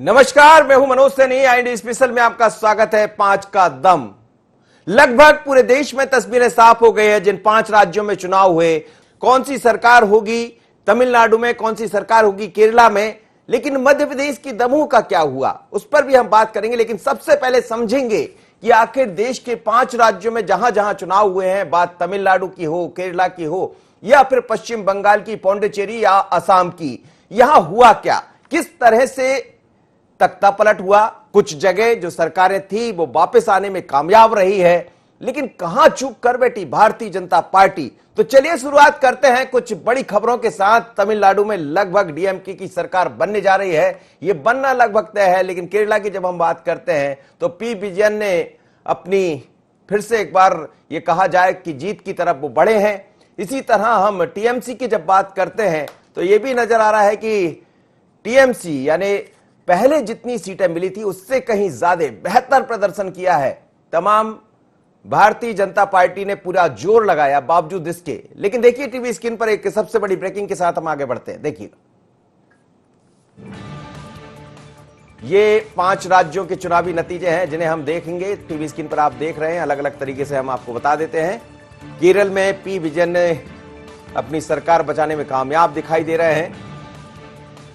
नमस्कार, मैं हूं मनोज सैनी। आईएनडी स्पेशल में आपका स्वागत है। 5 का दम। लगभग पूरे देश में तस्वीरें साफ हो गई है। जिन 5 राज्यों में चुनाव हुए, कौन सी सरकार होगी तमिलनाडु में, कौन सी सरकार होगी केरला में, लेकिन मध्य प्रदेश की दमोह का क्या हुआ, उस पर भी हम बात करेंगे। लेकिन सबसे पहले समझेंगे कि आखिर देश के 5 राज्यों में जहां जहां चुनाव हुए हैं, बात तमिलनाडु की हो, केरला की हो, या फिर पश्चिम बंगाल की पौंडीचेरी या असम की, यहां हुआ क्या, किस तरह से तख्ता पलट हुआ। कुछ जगह जो सरकारें थी वो वापस आने में कामयाब रही है, लेकिन कहां चूक कर बैठी भारतीय जनता पार्टी। तो चलिए शुरुआत करते हैं कुछ बड़ी खबरों के साथ। तमिलनाडु में लगभग डीएमके की सरकार बनने जा रही है, यह बनना लगभग तय है। लेकिन केरला की जब हम बात करते हैं तो पी विजयन ने अपनी फिर से एक बार यह कहा जाए कि जीत की तरफ वो बढ़े हैं। इसी तरह हम टीएमसी की जब बात करते हैं तो यह भी नजर आ रहा है कि टीएमसी यानी पहले जितनी सीटें मिली थी उससे कहीं ज्यादा बेहतर प्रदर्शन किया है। तमाम भारतीय जनता पार्टी ने पूरा जोर लगाया बावजूद इसके। लेकिन देखिए टीवी स्क्रीन पर एक सबसे बड़ी ब्रेकिंग के साथ हम आगे बढ़ते हैं। देखिए, ये 5 राज्यों के चुनावी नतीजे हैं जिन्हें हम देखेंगे। टीवी स्क्रीन पर आप देख रहे हैं, अलग अलग तरीके से हम आपको बता देते हैं। केरल में पी विजयन ने अपनी सरकार बचाने में कामयाब दिखाई दे रहे हैं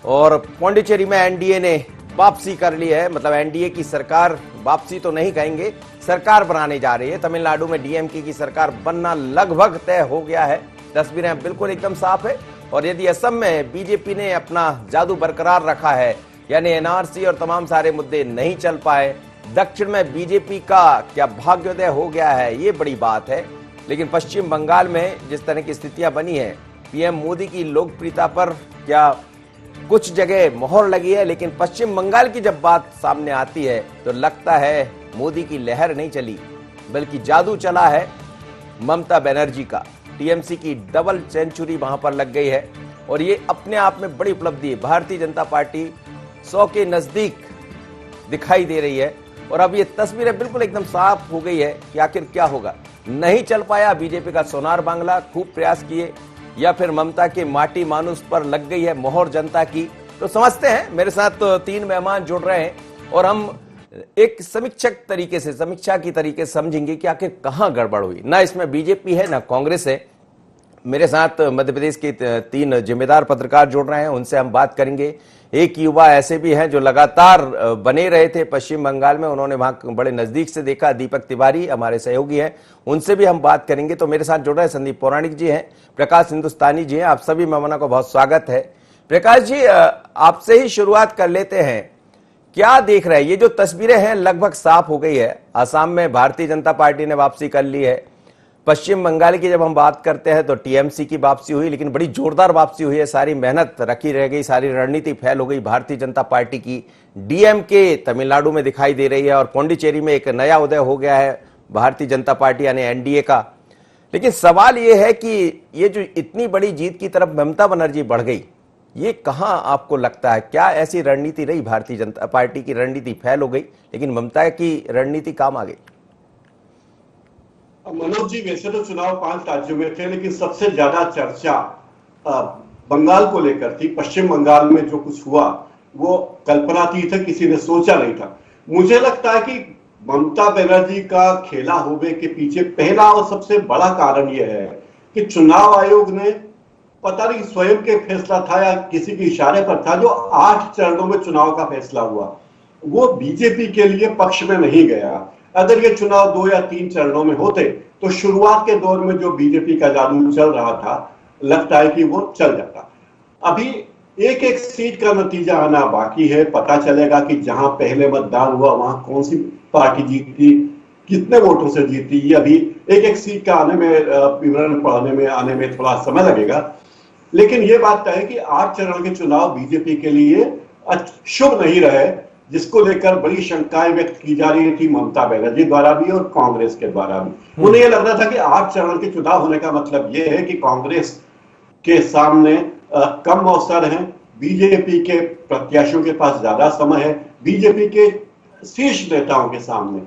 और पौंडीचेरी में एनडीए ने वापसी कर ली है। मतलब एनडीए की सरकार, वापसी तो नहीं कहेंगे, सरकार बनाने जा रही है। तमिलनाडु में डीएमके की सरकार बनना लगभग तय हो गया है। तस्वीरें बिल्कुल एकदम साफ है। और यदि असम में बीजेपी ने अपना जादू बरकरार रखा है, यानी एनआरसी और तमाम सारे मुद्दे नहीं चल पाए, दक्षिण में बीजेपी का क्या भाग्योदय हो गया है, ये बड़ी बात है। लेकिन पश्चिम बंगाल में जिस तरह की स्थितियां बनी है, पीएम मोदी की लोकप्रियता पर क्या कुछ जगह मोहर लगी है। लेकिन पश्चिम बंगाल की जब बात सामने आती है तो लगता है मोदी की लहर नहीं चली, बल्कि जादू चला है ममता बनर्जी का। टीएमसी की डबल सेंचुरी वहां पर लग गई है और ये अपने आप में बड़ी उपलब्धि है। भारतीय जनता पार्टी 100 के नजदीक दिखाई दे रही है और अब ये तस्वीरें बिल्कुल एकदम साफ हो गई है कि आखिर क्या होगा। नहीं चल पाया बीजेपी का सोनार बांग्ला, खूब प्रयास किए, या फिर ममता के माटी मानुस पर लग गई है मोहर जनता की। तो समझते हैं, मेरे साथ तो 3 मेहमान जुड़ रहे हैं और हम एक समीक्षक तरीके से, समीक्षा की तरीके से समझेंगे कि आखिर कहां गड़बड़ हुई। ना इसमें बीजेपी है ना कांग्रेस है। मेरे साथ मध्य प्रदेश के 3 जिम्मेदार पत्रकार जुड़ रहे हैं, उनसे हम बात करेंगे। एक युवा ऐसे भी हैं जो लगातार बने रहे थे पश्चिम बंगाल में, उन्होंने वहां बड़े नजदीक से देखा। दीपक तिवारी हमारे सहयोगी हैं, उनसे भी हम बात करेंगे। तो मेरे साथ जुड़ रहे हैं संदीप पौराणिक जी हैं, प्रकाश हिंदुस्तानी जी हैं। आप सभी मेहमानों का बहुत स्वागत है। प्रकाश जी, आपसे ही शुरुआत कर लेते हैं। क्या देख रहे हैं, ये जो तस्वीरें हैं लगभग साफ हो गई है। असम में भारतीय जनता पार्टी ने वापसी कर ली है। पश्चिम बंगाल की जब हम बात करते हैं तो टीएमसी की वापसी हुई, लेकिन बड़ी जोरदार वापसी हुई है। सारी मेहनत रखी रह गई, सारी रणनीति फैल हो गई भारतीय जनता पार्टी की। डीएमके तमिलनाडु में दिखाई दे रही है और पौंडीचेरी में एक नया उदय हो गया है भारतीय जनता पार्टी यानी एनडीए का। लेकिन सवाल यह है कि ये जो इतनी बड़ी जीत की तरफ ममता बनर्जी बढ़ गई, ये कहां आपको लगता है, क्या ऐसी रणनीति रही? भारतीय जनता पार्टी की रणनीति फैल हो गई लेकिन ममता की रणनीति काम आ गई। मनोज जी, वैसे तो चुनाव 5 राज्यों में थे, लेकिन सबसे ज्यादा चर्चा बंगाल को लेकर थी। पश्चिम बंगाल में जो कुछ हुआ वो कल्पनातीत है, किसी ने सोचा नहीं था। मुझे लगता है कि ममता बनर्जी का खेला होने के पीछे पहला और सबसे बड़ा कारण यह है कि चुनाव आयोग ने, पता नहीं स्वयं के फैसला था या किसी के इशारे पर था, जो 8 चरणों में चुनाव का फैसला हुआ वो बीजेपी के लिए पक्ष में नहीं गया। अगर ये चुनाव 2 या 3 चरणों में होते तो शुरुआत के दौर में जो बीजेपी का जादू चल रहा था, लगता है कि वो चल जाता। अभी एक एक सीट का नतीजा आना बाकी है। पता चलेगा कि जहां पहले मतदान हुआ वहां कौन सी पार्टी जीती, कितने वोटों से जीती। ये अभी एक एक सीट का आने में, विवरण पढ़ने में, आने में थोड़ा समय लगेगा। लेकिन ये बात तय है कि 8 चरण के चुनाव बीजेपी के लिए शुभ नहीं रहे, जिसको लेकर बड़ी शंकाएं व्यक्त की जा रही थी ममता बनर्जी द्वारा भी और कांग्रेस के द्वारा भी। उन्हें यह लग रहा था कि 8 चरण के चुनाव होने का मतलब यह है कि कांग्रेस के सामने कम अवसर हैं, बीजेपी के प्रत्याशियों के पास ज्यादा समय है, बीजेपी के शीर्ष नेताओं के सामने,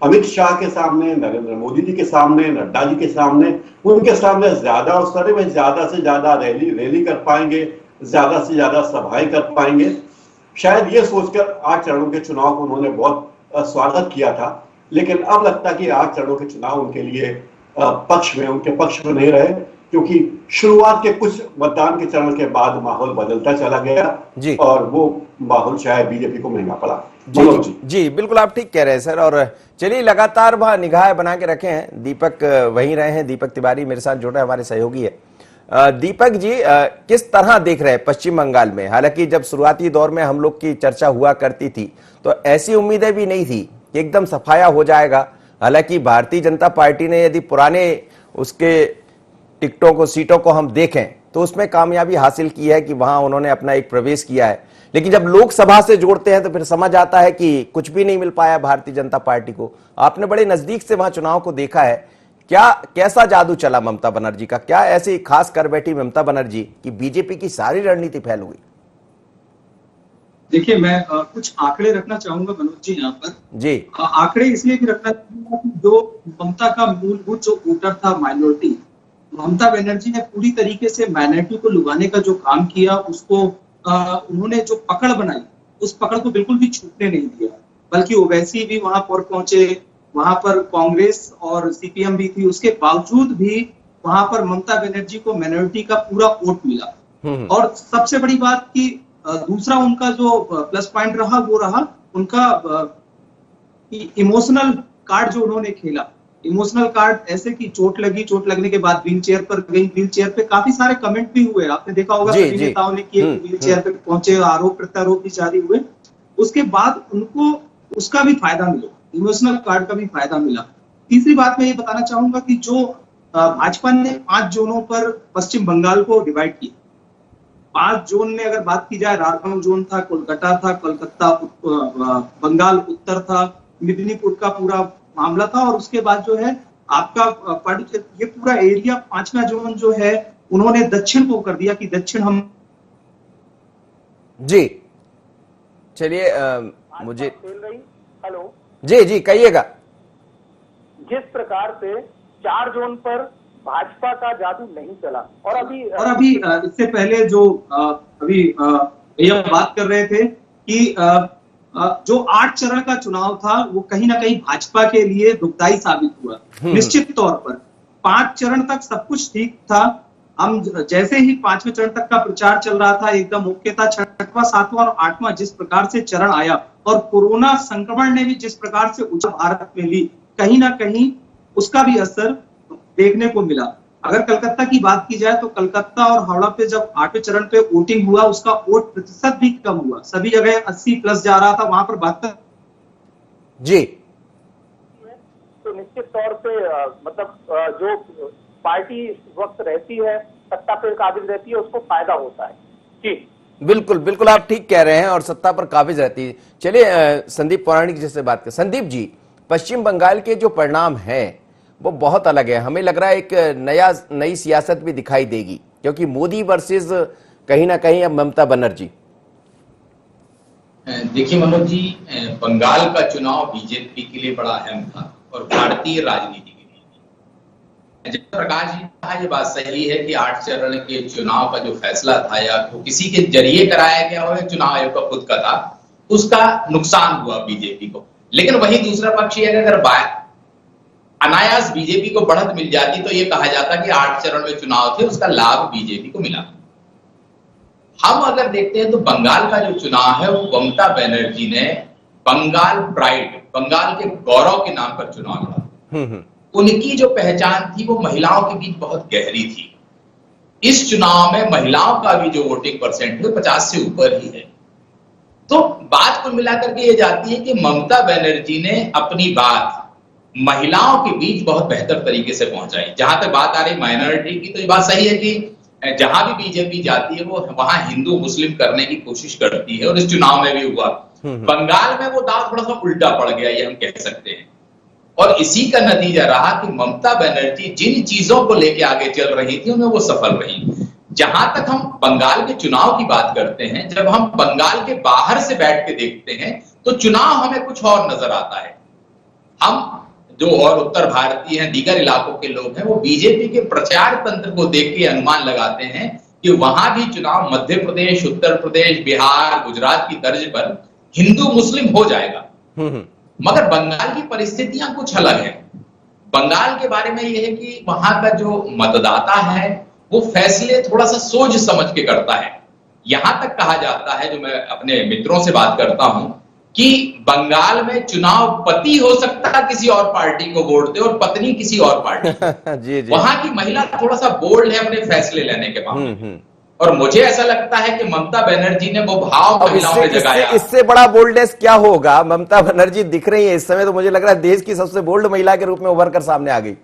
अमित शाह के सामने, नरेंद्र मोदी जी के सामने, नड्डा जी के सामने, उनके सामने ज्यादा अवसर है। वे ज्यादा से ज्यादा रैली कर पाएंगे, ज्यादा से ज्यादा सभाएं कर पाएंगे। शायद ये सोचकर 8 चरणों के चुनाव को उन्होंने बहुत स्वागत किया था, लेकिन अब लगता है कि 8 चरणों के चुनाव उनके लिए उनके पक्ष में नहीं रहे, क्योंकि शुरुआत के कुछ मतदान के चरण के बाद माहौल बदलता चला गया और वो माहौल शायद बीजेपी को महंगा पड़ा। जी बिल्कुल आप ठीक कह रहे हैं सर। और चलिए लगातार वह निगाह बना के रखे हैं। दीपक वहीं रहे हैं, दीपक तिवारी मेरे साथ जुड़े हमारे सहयोगी है। दीपक जी, किस तरह देख रहे हैं पश्चिम बंगाल में? हालांकि जब शुरुआती दौर में हम लोग की चर्चा हुआ करती थी तो ऐसी उम्मीदें भी नहीं थी कि एकदम सफाया हो जाएगा। हालांकि भारतीय जनता पार्टी ने यदि पुराने उसके टिकटों को, सीटों को हम देखें तो उसमें कामयाबी हासिल की है कि वहां उन्होंने अपना एक प्रवेश किया है। लेकिन जब लोकसभा से जोड़ते हैं तो फिर समझ आता है कि कुछ भी नहीं मिल पाया भारतीय जनता पार्टी को। आपने बड़े नजदीक से वहां चुनाव को देखा है, क्या कैसा जादू चला ममता बनर्जी का? क्या ऐसी खास कर बैठी ममता बनर्जी कि बीजेपी की सारी रणनीति फैल हुई? देखिए, मैं कुछ आंकड़े रखना चाहूंगा मनोज जी यहाँ पर। जी, आंकड़े इसलिए भी रखना चाहूंगा कि जो ममता का मूलभूत जो वोटर था, माइनॉरिटी, ममता बनर्जी ने पूरी तरीके से माइनॉरिटी को लुभाने का जो काम किया, उसको उन्होंने जो पकड़ बनाई, उस पकड़ को बिल्कुल भी छूटने नहीं दिया। बल्कि ओवैसी भी वहां पर पहुंचे, वहां पर कांग्रेस और सीपीएम भी थी, उसके बावजूद भी वहां पर ममता बनर्जी को माइनॉरिटी का पूरा वोट मिला। और सबसे बड़ी बात कि दूसरा उनका जो प्लस पॉइंट रहा वो रहा उनका इमोशनल कार्ड जो उन्होंने खेला। इमोशनल कार्ड ऐसे कि चोट लगने के बाद व्हील चेयर पर गई। व्हील चेयर पे काफी सारे कमेंट भी हुए, आपने देखा होगा, सभी नेताओं ने किए, व्हील चेयर पे पहुंचे, आरोप प्रत्यारोप भी जारी हुए। उसके बाद उनको उसका भी फायदा मिला, इमोशनल कार्ड का भी फायदा मिला। तीसरी बात मैं ये बताना चाहूंगा कि जो भाजपा ने 5 जोनों पर पश्चिम बंगाल को डिवाइड किया। 5 जोन में अगर बात की जाए, राजभवन जोन था, कोलकाता था, कलकत्ता, बंगाल उत्तर था, मिदनीपुर का पूरा मामला था, और उसके बाद जो है आपका ये पूरा एरिया 5वां जोन जो है उन्होंने दक्षिण को कर दिया कि दक्षिण हम। जी चलिए, मुझे हेलो जी कहिएगा। जिस प्रकार से 4 जोन पर भाजपा का जादू नहीं चला, और अभी इससे पहले जो अभी भैया बात कर रहे थे कि जो 8 चरण का चुनाव था वो कहीं ना कहीं भाजपा के लिए दुखदाई साबित हुआ। निश्चित तौर पर 5 चरण तक सब कुछ ठीक था। हम जैसे ही 5वें चरण तक का प्रचार चल रहा था एकदम ओके था। 6वां, 7वां और 8वां जिस प्रकार से चरण आया और कोरोना संक्रमण ने भी जिस प्रकार से उछाल भारत में ली, कहीं ना कहीं उसका भी असर देखने को मिला। अगर कलकत्ता की बात की जाए तो कलकत्ता और हावड़ा पे जब 8वें चरण पे वोटिंग हुआ, उसका वोट प्रतिशत भी कम हुआ। सभी जगह 80+ जा रहा था, वहां पर 72। जी, तो निश्चित तौर पे मतलब जो पार्टी इस वक्त रहती है, सत्ता पर काबिज रहती है, उसको फायदा होता है। जी बिल्कुल बिल्कुल आप ठीक कह रहे हैं, और सत्ता पर काबिज रहती है। चलिए संदीप पौराणिक जी से बात करें। संदीप जी, पश्चिम बंगाल के जो परिणाम हैं वो बहुत अलग है। हमें लग रहा है एक नई सियासत भी दिखाई देगी, क्योंकि मोदी वर्सेस कहीं ना कहीं अब ममता बनर्जी। देखिए मनोज जी, बंगाल का चुनाव बीजेपी के लिए बड़ा अहम था और भारतीय राजनीति के लिए। जब प्रकाश जी कहा, ये बात सही है कि 8 चरण के चुनाव का जो फैसला था या तो किसी के जरिए कराया गया हो या चुनाव आयोग का खुद का था, उसका नुकसान हुआ बीजेपी को। लेकिन वही दूसरा पक्ष ये, अगर अनायास बीजेपी को बढ़त मिल जाती तो ये कहा जाता कि 8 चरण में चुनाव थे, उसका लाभ बीजेपी को मिला। हम अगर देखते हैं तो बंगाल का जो चुनाव है वो ममता बनर्जी ने बंगाल प्राइड, बंगाल के गौरव के नाम पर चुनाव लड़ा। उनकी जो पहचान थी वो महिलाओं के बीच बहुत गहरी थी। इस चुनाव में महिलाओं का भी जो वोटिंग परसेंट है 50 से ऊपर ही है। तो बात कुल मिलाकर के ये जाती है कि ममता बनर्जी ने अपनी बात महिलाओं के बीच बहुत बेहतर तरीके से पहुंचाई। जहां तक बात आ रही माइनॉरिटी की, तो ये बात सही है कि जहां भी बीजेपी जाती है वो वहां हिंदू मुस्लिम करने की कोशिश करती है, और इस चुनाव में भी हुआ। बंगाल में वो दांव थोड़ा सा उल्टा पड़ गया, ये हम कह सकते हैं। और इसी का नतीजा रहा कि ममता बनर्जी जिन चीजों को लेकर आगे चल रही थी उनमें वो सफल रही। जहां तक हम बंगाल के चुनाव की बात करते हैं, जब हम बंगाल के बाहर से बैठ के देखते हैं तो चुनाव हमें कुछ और नजर आता है। हम जो और उत्तर भारतीय हैं, दीगर इलाकों के लोग हैं, वो बीजेपी के प्रचार तंत्र को देख के अनुमान लगाते हैं कि वहां भी चुनाव मध्य प्रदेश, उत्तर प्रदेश, बिहार, गुजरात की तर्ज पर हिंदू मुस्लिम हो जाएगा। मगर बंगाल की परिस्थितियां कुछ अलग है। बंगाल के बारे में यह है कि वहां का जो मतदाता है वो फैसले थोड़ा सा सोच समझ के करता है। यहां तक कहा जाता है, जो मैं अपने मित्रों से बात करता हूं, कि बंगाल में चुनाव पति हो सकता है किसी और पार्टी को वोट दे और पत्नी किसी और पार्टी को। जी जी। वहां की महिला थोड़ा सा बोल्ड है अपने फैसले लेने के मामले में। और मुझे ऐसा लगता है कि ममता बनर्जी ने वो भाव महिलाओं में जगाया। इससे बड़ा बोल्डनेस क्या होगा? ममता बनर्जी दिख रही है इस समय, तो मुझे लग रहा है देश की सबसे बोल्ड महिला के रूप में उभर कर सामने आ गई।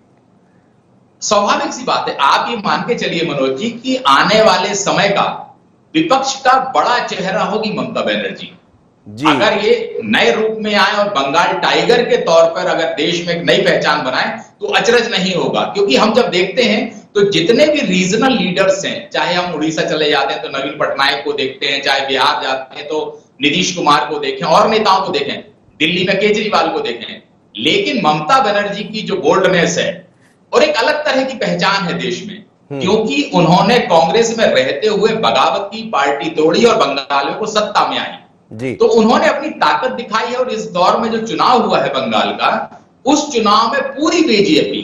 स्वाभाविक सी बात है। आप ये मान के चलिए मनोज जी कि आने वाले समय का विपक्ष का बड़ा चेहरा होगी ममता बनर्जी। अगर ये नए रूप में आए और बंगाल टाइगर के तौर पर अगर देश में एक नई पहचान बनाए तो अचरज नहीं होगा। क्योंकि हम जब देखते हैं तो जितने भी रीजनल लीडर्स हैं, चाहे हम उड़ीसा चले जाते हैं तो नवीन पटनायक को देखते हैं, चाहे बिहार जाते हैं तो नीतीश कुमार को देखें और नेताओं को देखें, दिल्ली में केजरीवाल को देखें, लेकिन ममता बनर्जी की जो बोल्डनेस है और एक अलग तरह की पहचान है देश में, क्योंकि उन्होंने कांग्रेस में रहते हुए बगावत की, पार्टी तोड़ी और बंगाल में वो सत्ता में आई जी। तो उन्होंने अपनी ताकत दिखाई है। और इस दौर में जो चुनाव हुआ है बंगाल का, उस चुनाव में पूरी बीजेपी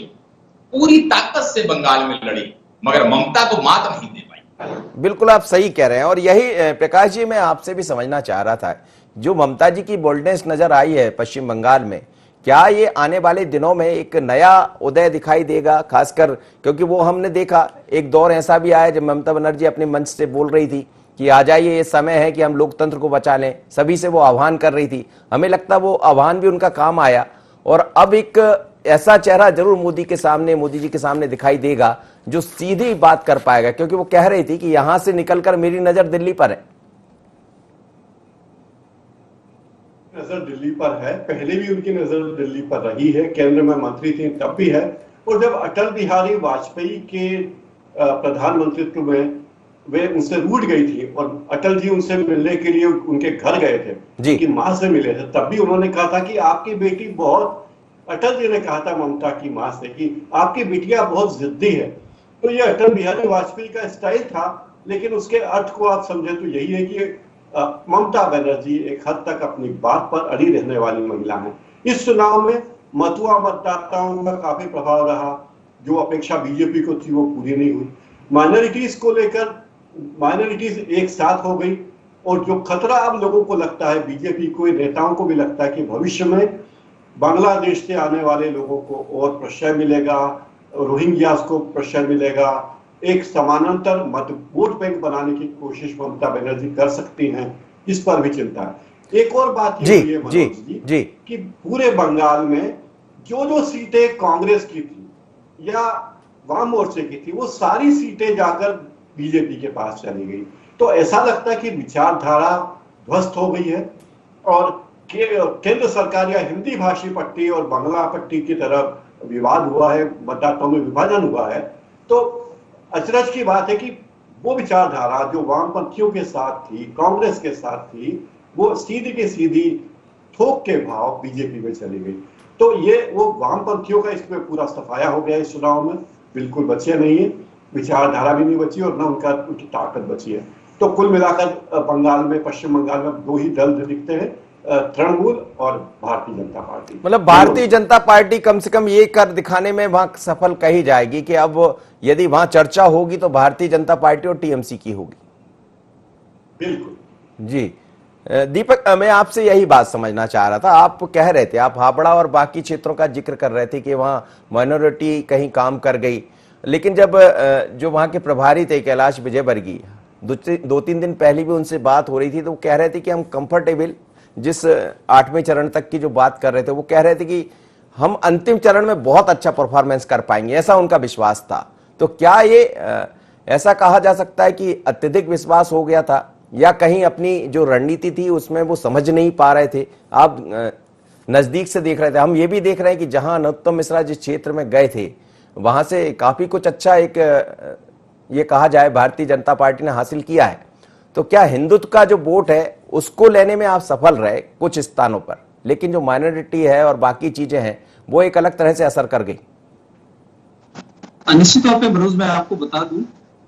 पूरी ताकत से बंगाल में लड़ी, मगर ममता को मात नहीं दे पाई। बिल्कुल आप सही कह रहे हैं। और यही प्रकाश जी मैं आपसे भी समझना चाह रहा था, जो ममता जी की बोल्डनेस नजर आई है पश्चिम बंगाल में, क्या ये आने वाले दिनों में एक नया उदय दिखाई देगा? खासकर क्योंकि वो हमने देखा एक दौर ऐसा भी आया जब ममता बनर्जी अपने मंच से बोल रही थी कि आ जाइए, ये समय है कि हम लोकतंत्र को बचा लें, सभी से वो आह्वान कर रही थी। हमें लगता वो आह्वान भी उनका काम आया। और अब एक ऐसा चेहरा जरूर मोदी जी के सामने दिखाई देगा जो सीधी बात कर पाएगा, क्योंकि वो कह रही थी कि यहां से निकलकर मेरी नजर दिल्ली पर है। नजर दिल्ली पर है, पहले भी उनकी नजर दिल्ली पर रही है, केंद्र में मंत्री थी तब भी है। और जब अटल बिहारी वाजपेयी के प्रधानमंत्रित्व में वे उनसे रूठ गई थी और अटल जी उनसे मिलने के लिए उनके घर गए थे, उनकी मां से मिले थे, तब भी उन्होंने कहा था कि आपकी बेटी बहुत, अटल जी ने कहा था ममता की मां से कि आपकी बिटिया बहुत जिद्दी है। तो ये अटल बिहारी वाजपेयी का स्टाइल था, लेकिन उसके अर्थ को आप समझे तो यही है कि ममता बनर्जी एक हद तक अपनी बात पर अड़ी रहने वाली महिला है। इस चुनाव में मथुआ मतदाताओं का काफी प्रभाव रहा, जो अपेक्षा बीजेपी को थी वो पूरी नहीं हुई। माइनॉरिटीज को लेकर माइनॉरिटीज एक साथ हो गई, और जो खतरा अब लोगों को लगता है, बीजेपी को, नेताओं को भी लगता है कि भविष्य में बांग्लादेश से आने वाले लोगों को और प्रश्रय मिलेगा, रोहिंग्यास को प्रश्रय मिलेगा, एक समानांतर वोट बैंक बनाने की कोशिश ममता बनर्जी कर सकती हैं, इस पर भी चिंता है। एक और बात ये है मनोज जी कि पूरे बंगाल में जो सीटें कांग्रेस की थी या वाम मोर्चे की थी, वो सारी सीटें जाकर बीजेपी के पास चली गई। तो ऐसा लगता है कि विचारधारा ध्वस्त हो गई है और केंद्र सरकार या हिंदी भाषी पट्टी और बांग्ला पट्टी की तरफ विवाद हुआ है, मतदाताओं में विभाजन हुआ है। तो अचरज की बात है कि वो विचारधारा जो वामपंथियों के साथ थी, कांग्रेस के साथ थी, वो सीधी की सीधी थोक के भाव बीजेपी में चली गई। तो ये वो वामपंथियों का इसमें पूरा सफाया हो गया इस चुनाव में, बिल्कुल बचे नहीं है, विचारधारा भी नहीं बची और न उनकी ताकत बची है। तो कुल मिलाकर बंगाल में, पश्चिम बंगाल में दो ही दल दिखते हैं, तृणमूल और भारतीय जनता पार्टी। मतलब भारतीय जनता पार्टी कम से कम ये कर दिखाने में वहां सफल कही जाएगी कि अब यदि वहां चर्चा होगी तो भारतीय जनता पार्टी और टीएमसी की होगी। बिल्कुल जी। दीपक, मैं आपसे यही बात समझना चाह रहा था। आप कह रहे थे, आप हावड़ा और बाकी क्षेत्रों का जिक्र कर रहे थे कि वहां माइनॉरिटी कहीं काम कर गई, लेकिन जब जो वहां के प्रभारी थे कैलाश विजयवर्गीय, 2-3 दिन पहले भी उनसे बात हो रही थी, तो वो कह रहे थे कि हम कंफर्टेबल, जिस 8वें चरण तक की जो बात कर रहे थे, वो कह रहे थे कि हम अंतिम चरण में बहुत अच्छा परफॉर्मेंस कर पाएंगे, ऐसा उनका विश्वास था। तो क्या ये ऐसा कहा जा सकता है कि अत्यधिक विश्वास हो गया था, या कहीं अपनी जो रणनीति थी उसमें वो समझ नहीं पा रहे थे? आप नजदीक से देख रहे थे, हम ये भी देख रहे हैं कि जहां नरोत्तम मिश्रा जिस क्षेत्र में गए थे वहां से काफी कुछ अच्छा एक ये कहा जाए भारतीय जनता पार्टी ने हासिल किया है। तो क्या हिंदुत्व का जो वोट है उसको लेने में आप सफल रहे कुछ स्थानों पर, लेकिन जो माइनॉरिटी है और बाकी चीजें हैं वो एक अलग तरह से असर कर गई? निश्चित तौर पे मनोज, मैं आपको बता दूं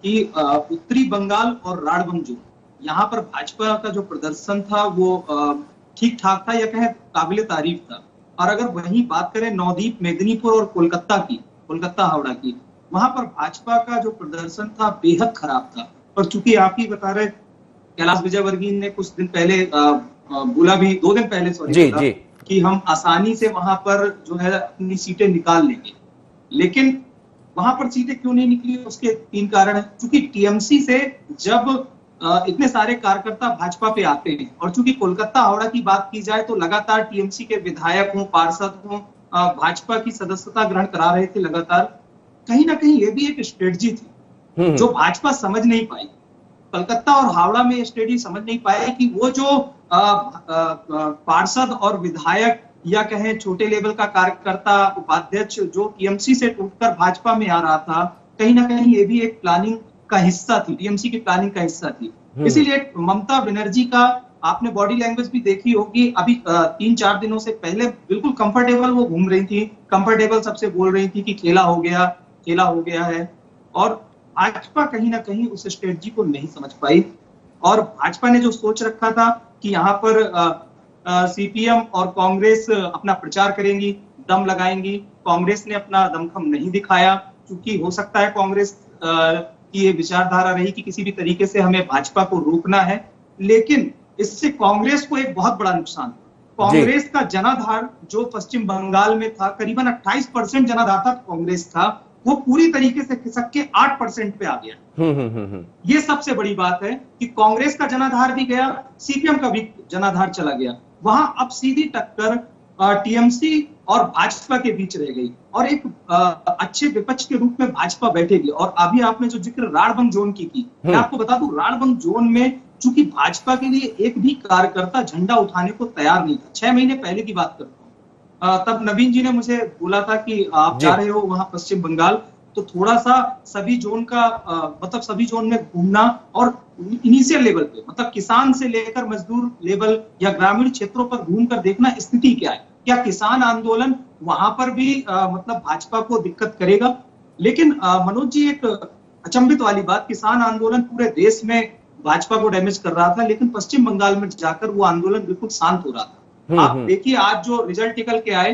कि उत्तरी बंगाल और राढबंग जोन, यहाँ पर भाजपा का जो प्रदर्शन था वो ठीक ठाक था या कहें काबिले तारीफ था। और अगर वहीं बात करें नवदीप, मेदिनीपुर और कोलकाता हावड़ा की, वहां पर भाजपा का जो प्रदर्शन था बेहद खराब था। और चूंकि आप ही बता रहे, कैलाश विजयवर्गीय ने कुछ दिन पहले बोला भी, 2 दिन पहले सॉरी, कि हम आसानी से वहां पर जो है अपनी सीटें निकाल लेंगे, लेकिन वहां पर सीटें क्यों नहीं निकली, उसके 3 कारण है। चूंकि टीएमसी से जब इतने सारे कार्यकर्ता भाजपा पे आते हैं, और चूंकि कोलकाता हावड़ा की बात की जाए तो लगातार टीएमसी के विधायक हों, पार्षद हों, भाजपा की सदस्यता ग्रहण करा रहे थे लगातार, कहीं ना कहीं ये भी एक स्ट्रेटजी थी जो भाजपा समझ नहीं पाई। कलकत्ता और हावड़ा में ये स्ट्रेटजी समझ नहीं पाए कि वो जो पार्षद और विधायक या कहें छोटे लेवल का कार्यकर्ता, उपाध्यक्ष जो टीएमसी से टूटकर भाजपा में आ रहा था, कहीं ना कहीं ये भी एक प्लानिंग का हिस्सा थी, टीएमसी की प्लानिंग का हिस्सा थी। इसीलिए ममता बनर्जी का आपने बॉडी लैंग्वेज भी देखी होगी, अभी 3-4 दिनों से पहले बिल्कुल कंफर्टेबल वो घूम रही थी, कंफर्टेबल सबसे बोल रही थी कि खेला हो गया है। और भाजपा कहीं ना कहीं उस स्ट्रेटजी को नहीं समझ पाई, और भाजपा ने जो सोच रखा था कि यहाँ पर सीपीएम और कांग्रेस अपना प्रचार करेंगी, दम लगाएंगी, कांग्रेस ने अपना दमखम नहीं दिखाया। क्योंकि हो सकता है कांग्रेस की ये विचारधारा रही कि किसी भी तरीके से हमें भाजपा को रोकना है, लेकिन इससे कांग्रेस को एक बहुत बड़ा नुकसान। कांग्रेस का जनाधार जो पश्चिम बंगाल में था, करीबन 28% जनाधार था कांग्रेस था, वो पूरी तरीके से खिसक के 8% पे आ गया। ये सबसे बड़ी बात है कि कांग्रेस का जनाधार भी गया, सीपीएम का भी जनाधार चला गया। वहां अब सीधी टक्कर टीएमसी और भाजपा के बीच रह गई, और एक अच्छे विपक्ष के रूप में भाजपा बैठेगी। और अभी आपने जो जिक्र राढबंग जोन की मैं आपको बता दूं, राढबंग जोन में चूंकि भाजपा के लिए एक भी कार्यकर्ता झंडा उठाने को तैयार नहीं था। 6 महीने पहले की बात करता हूँ, तब नवीन जी ने मुझे बोला था कि आप जा रहे हो वहां पश्चिम बंगाल, तो थोड़ा सा सभी जोन का मतलब सभी जोन में घूमना, और इनिशियल लेवल पे मतलब किसान से लेकर मजदूर लेवल या ग्रामीण क्षेत्रों पर घूमकर देखना स्थिति क्या है, क्या किसान आंदोलन वहां पर भी मतलब भाजपा को दिक्कत करेगा। लेकिन मनोज जी, एक अचंभित वाली बात, किसान आंदोलन पूरे देश में भाजपा को डैमेज कर रहा था, लेकिन पश्चिम बंगाल में जाकर वो आंदोलन बिल्कुल शांत हो रहा था। आप देखिए आज जो रिजल्ट निकल के आए,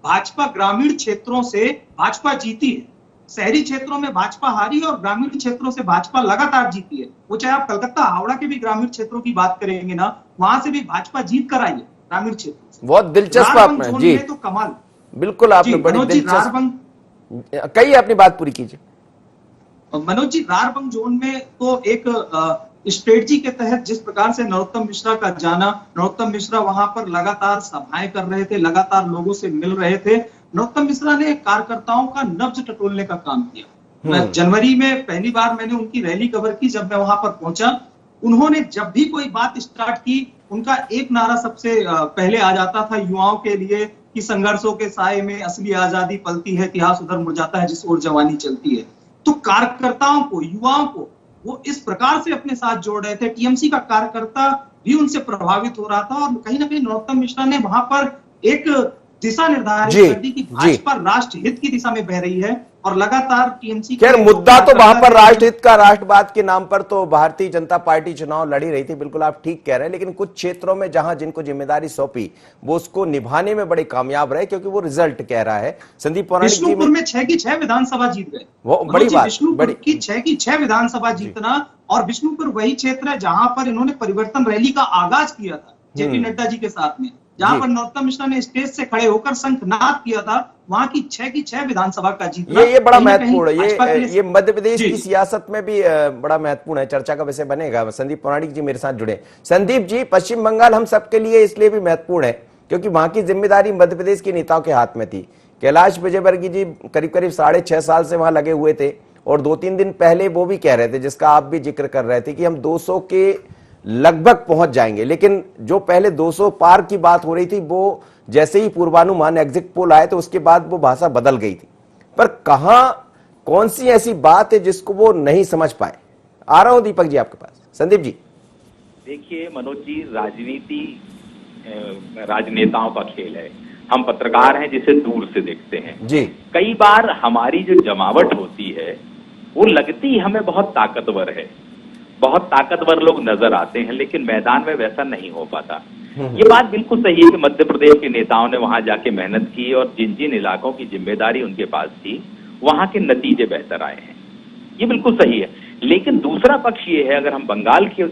भाजपा ग्रामीण क्षेत्रों से भाजपा जीती है, शहरी क्षेत्रों में भाजपा हारी और ग्रामीण क्षेत्रों से भाजपा लगातार जीती है। वो चाहे आप कलकत्ता हावड़ा के भी ग्रामीण क्षेत्रों की बात करेंगे ना, वहां से भी भाजपा जीत कर आई है ग्रामीण क्षेत्रों से। बहुत दिलचस्प आपने जी, तो कमाल, बिल्कुल आपने बड़ी दिलचस्प, कई अपनी बात पूरी कीजिए। मनोज जी, राढबंग जोन में तो एक स्ट्रेटजी के तहत जिस प्रकार से नरोत्तम मिश्रा का जाना, नरोत्तम मिश्रा वहां पर लगातार सभाएं कर रहे थे, लगातार लोगों से मिल रहे थे। नरोत्तम मिश्रा ने कार्यकर्ताओं का नब्ज टटोलने का काम किया। जनवरी में पहली बार मैंने उनकी रैली कवर की, जब मैं वहां पर पहुंचा, उन्होंने जब भी कोई बात स्टार्ट की, उनका एक नारा सबसे पहले आ जाता था युवाओं के लिए कि संघर्षों के साए में असली आजादी पलती है, इतिहास उधर मुड़ जाता है जिस ओर जवानी चलती है। तो कार्यकर्ताओं को, युवाओं को वो इस प्रकार से अपने साथ जोड़ रहे थे। टीएमसी का कार्यकर्ता भी उनसे प्रभावित हो रहा था, और कहीं ना कहीं नरोत्तम मिश्रा ने वहां पर एक दिशा निर्धारित कर दी कि भाजपा राष्ट्र हित की दिशा में बह रही है, और लगातार टीएमसी खैर मुद्दा तो वहां पर राष्ट्रहित का, राष्ट्रवाद के नाम पर तो भारतीय जनता पार्टी चुनाव लड़ी रही थी, बिल्कुल आप ठीक कह रहे हैं। लेकिन कुछ क्षेत्रों में जहां जिनको जिम्मेदारी सौंपी वो उसको निभाने में बड़े कामयाब रहे, क्योंकि वो रिजल्ट कह रहा है। संदीप पौराणिक जी में 6 की 6 विधानसभा जीत गए, वो बड़ी बात, विष्णुपुर की 6 की 6 विधानसभा जीतना, और विष्णुपुर वही क्षेत्र है जहां पर इन्होंने परिवर्तन रैली का आगाज किया था जेपी नड्डा जी के साथ में, जहां पर नरोत्तम मिश्रा ने स्टेज से खड़े होकर शंखनाद किया था। वहां की 6 की 6 विधानसभा का जीतना ये बड़ा महत्वपूर्ण है। ये मध्य प्रदेश की सियासत में भी बड़ा महत्वपूर्ण है, चर्चा का विषय बनेगा। संदीप पौराणिक जी मेरे साथ जुड़े। संदीप जी, पश्चिम बंगाल हम सबके लिए इसलिए भी महत्वपूर्ण है क्योंकि वहां की जिम्मेदारी मध्य प्रदेश के नेताओं के हाथ में थी। कैलाश विजयवर्गीय जी करीब 6.5 साल से वहां लगे हुए थे, और 2-3 दिन पहले वो भी कह रहे थे, जिसका आप भी जिक्र कर रहे थे, कि हम 200 के लगभग पहुंच जाएंगे। लेकिन जो पहले 200 पार की बात हो रही थी, वो जैसे ही पूर्वानुमान एग्जिट पोल आए तो उसके बाद वो भाषा बदल गई थी। पर कहां कौन सी ऐसी बात है जिसको वो नहीं समझ पाए? आ रहा हूं दीपक जी आपके पास। संदीप जी, देखिए मनोज जी, राजनीति राजनेताओं का खेल है। हम पत्रकार हैं जिसे दूर से देखते हैं जी। कई बार हमारी जो जमावट होती है वो लगती हमें बहुत ताकतवर है, बहुत ताकतवर लोग नजर आते हैं, लेकिन मैदान में वैसा नहीं हो पाता। ये बात बिल्कुल सही है कि मध्य प्रदेश के नेताओं ने वहां जाके मेहनत की और जिन जिन इलाकों की जिम्मेदारी उनके पास थी वहां के नतीजे बेहतर आए हैं, ये बिल्कुल सही है। लेकिन दूसरा पक्ष ये है, अगर हम बंगाल के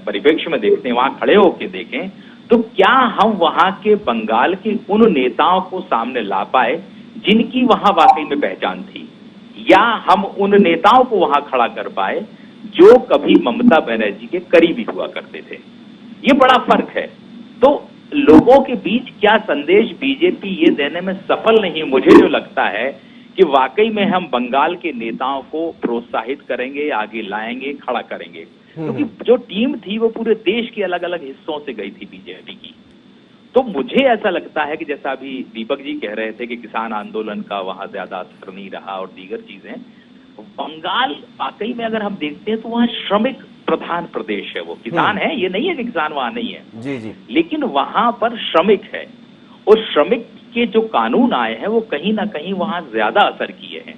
परिप्रेक्ष्य में देखते हैं, वहां खड़े होकर देखें, तो क्या हम वहां के बंगाल के उन नेताओं को सामने ला पाए जिनकी वहां वाकई में पहचान थी, या हम उन नेताओं को वहां खड़ा कर पाए जो कभी ममता बनर्जी के करीबी हुआ करते थे? ये बड़ा फर्क है। तो लोगों के बीच क्या संदेश बीजेपी ये देने में सफल नहीं, मुझे जो लगता है कि वाकई में हम बंगाल के नेताओं को प्रोत्साहित करेंगे, आगे लाएंगे, खड़ा करेंगे, क्योंकि जो टीम थी वो पूरे देश के अलग अलग हिस्सों से गई थी बीजेपी की। तो मुझे ऐसा लगता है कि जैसा अभी दीपक जी कह रहे थे कि किसान आंदोलन का वहां ज्यादा असर नहीं रहा और दीगर चीजें, बंगाल वाकई में अगर हम देखते हैं तो वहां श्रमिक प्रधान प्रदेश है। वो किसान है, ये नहीं है कि किसान वहां नहीं है, जी जी, लेकिन वहां पर श्रमिक है, और श्रमिक के जो कानून आए हैं वो कहीं ना कहीं वहां ज्यादा असर किए हैं।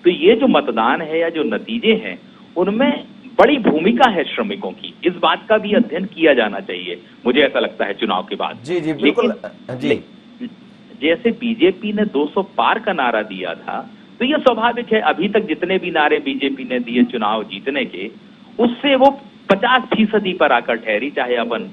तो ये जो मतदान है या जो नतीजे हैं उनमें बड़ी भूमिका है श्रमिकों की, इस बात का भी अध्ययन किया जाना चाहिए, मुझे ऐसा लगता है चुनाव के बाद। जी जी बिल्कुल जी। जैसे बीजेपी ने 200 पार का नारा दिया था, तो ये स्वाभाविक है, अभी तक जितने भी नारे बीजेपी ने दिए चुनाव जीतने के, उससे वो 50% पर आकर ठहरी, चाहे अपन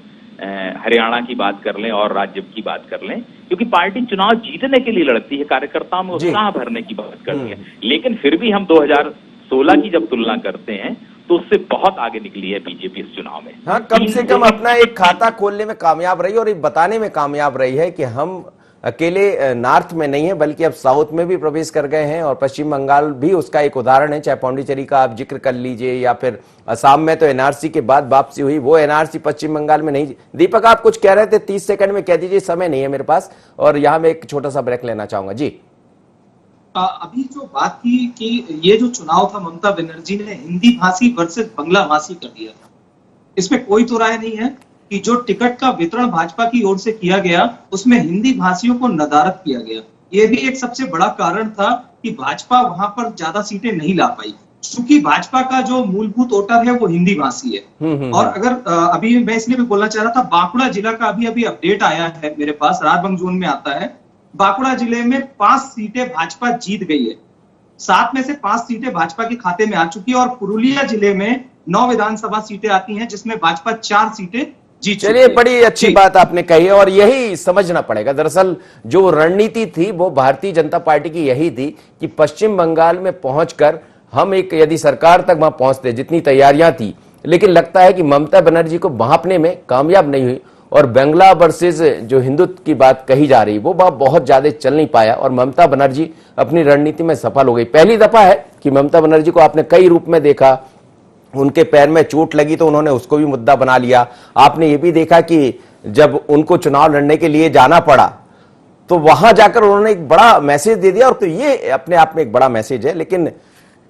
हरियाणा की बात कर लें और राज्य की बात कर लें, क्योंकि पार्टी चुनाव जीतने के लिए लड़ती है, कार्यकर्ताओं में उत्साह भरने की बात करती है। लेकिन फिर भी हम 2016 की जब तुलना करते हैं तो उससे बहुत आगे निकली है बीजेपी इस चुनाव में। हाँ, कम से कम अपना एक खाता खोलने में कामयाब रही और ये बताने में कामयाब रही है कि हम अकेले नॉर्थ में नहीं है बल्कि अब साउथ में भी प्रवेश कर गए हैं, और पश्चिम बंगाल भी उसका एक उदाहरण है। चाहे पौंडीचेरी का आप जिक्र कर लीजिए, या फिर असम में तो एनआरसी के बाद वापसी हुई, वो एनआरसी पश्चिम बंगाल में नहीं। दीपक, आप कुछ कह रहे थे, 30 सेकंड में कह दीजिए, समय नहीं है मेरे पास, और यहाँ मैं एक छोटा सा ब्रेक लेना चाहूंगा जी। अभी जो बात की कि ये जो चुनाव था, ममता बनर्जी ने हिंदी भाषी वर्सेस बंगला भाषी कर दिया था, इसमें कोई तो राय नहीं है कि जो टिकट का वितरण भाजपा की ओर से किया गया उसमें हिंदी भाषियों को नदारद किया गया। ये भी एक सबसे बड़ा कारण था कि भाजपा वहां पर ज्यादा सीटें नहीं ला पाई, क्योंकि भाजपा का जो मूलभूत वोटर है वो हिंदी भाषी है। और अगर अभी मैं इसलिए भी बोलना चाह रहा था, बांकुड़ा जिला का अभी अपडेट आया है मेरे पास, राजबंग जोन में आता है। बांकुड़ा जिले में 5 सीटें भाजपा जीत गई है, 7 में से 5 सीटें भाजपा के खाते में आ चुकी है, और पुरुलिया जिले में 9 विधानसभा सीटें आती हैं जिसमें भाजपा 4 सीटें जीत। चलिए, बड़ी अच्छी बात आपने कही है, और यही समझना पड़ेगा। दरअसल जो रणनीति थी वो भारतीय जनता पार्टी की यही थी कि पश्चिम बंगाल में पहुंचकर हम एक, यदि सरकार तक वहां पहुंचते, जितनी तैयारियां थी, लेकिन लगता है कि ममता बनर्जी को भांपने में कामयाब नहीं हुई, और बंगला वर्सेस जो हिंदुत्व की बात कही जा रही वो बात बहुत ज्यादा चल नहीं पाया, और ममता बनर्जी अपनी रणनीति में सफल हो गई। पहली दफा है कि ममता बनर्जी को आपने कई रूप में देखा, उनके पैर में चोट लगी तो उन्होंने उसको भी मुद्दा बना लिया। आपने ये भी देखा कि जब उनको चुनाव लड़ने के लिए जाना पड़ा तो वहां जाकर उन्होंने एक बड़ा मैसेज दे दिया, और तो ये अपने आप में एक बड़ा मैसेज है। लेकिन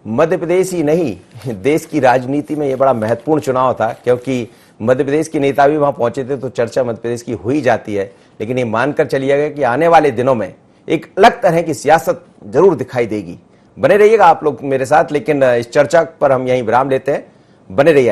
मध्य प्रदेश ही नहीं, देश की राजनीति में ये बड़ा महत्वपूर्ण चुनाव था, क्योंकि मध्य प्रदेश के नेता भी वहां पहुंचे थे, तो चर्चा मध्य प्रदेश की हो ही जाती है। लेकिन ये मानकर चलिएगा कि आने वाले दिनों में एक अलग तरह की सियासत जरूर दिखाई देगी। बने रहिएगा आप लोग मेरे साथ, लेकिन इस चर्चा पर हम यहीं विराम लेते हैं। बने रहिए।